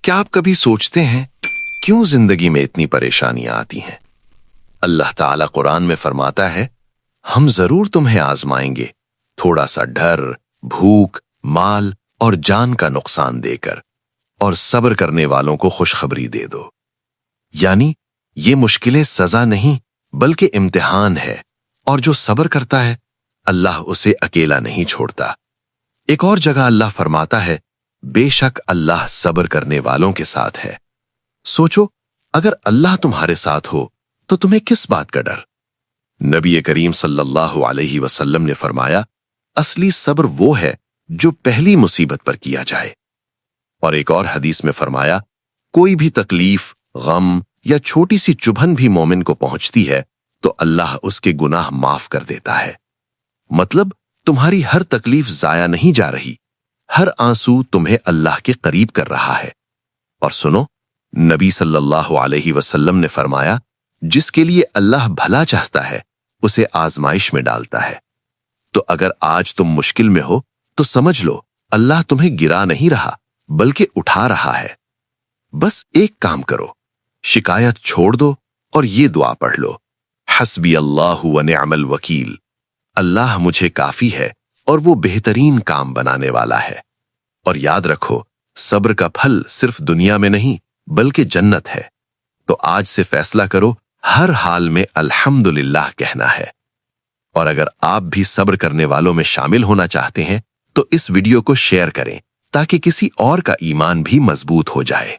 क्या आप कभी सोचते हैं क्यों जिंदगी में इतनी परेशानियां आती हैं? अल्लाह ताला कुरान में फरमाता है, हम जरूर तुम्हें आजमाएंगे, थोड़ा सा डर, भूख, माल और जान का नुकसान देकर, और सब्र करने वालों को खुशखबरी दे दो। यानी ये मुश्किलें सजा नहीं बल्कि इम्तिहान है, और जो सब्र करता है अल्लाह उसे अकेला नहीं छोड़ता। एक और जगह अल्लाह फरमाता है, बेशक अल्लाह सब्र करने वालों के साथ है। सोचो, अगर अल्लाह तुम्हारे साथ हो तो तुम्हें किस बात का डर? नबी करीम सल्लल्लाहु अलैहि वसल्लम ने फरमाया, असली सब्र वो है जो पहली मुसीबत पर किया जाए। और एक और हदीस में फरमाया, कोई भी तकलीफ, गम या छोटी सी चुभन भी मोमिन को पहुंचती है तो अल्लाह उसके गुनाह माफ कर देता है। मतलब तुम्हारी हर तकलीफ जाया नहीं जा रही, हर आंसू तुम्हें अल्लाह के करीब कर रहा है। और सुनो, नबी सल्लल्लाहु अलैहि वसल्लम ने फरमाया, जिसके लिए अल्लाह भला चाहता है उसे आजमाइश में डालता है। तो अगर आज तुम मुश्किल में हो तो समझ लो अल्लाह तुम्हें गिरा नहीं रहा बल्कि उठा रहा है। बस एक काम करो, शिकायत छोड़ दो और ये दुआ पढ़ लो, हस्बी अल्लाहु व निअमल वकील, अल्लाह मुझे काफी है और वो बेहतरीन काम बनाने वाला है। और याद रखो, सब्र का फल सिर्फ दुनिया में नहीं बल्कि जन्नत है। तो आज से फैसला करो, हर हाल में अल्हम्दुलिल्लाह कहना है। और अगर आप भी सब्र करने वालों में शामिल होना चाहते हैं तो इस वीडियो को शेयर करें ताकि किसी और का ईमान भी मजबूत हो जाए।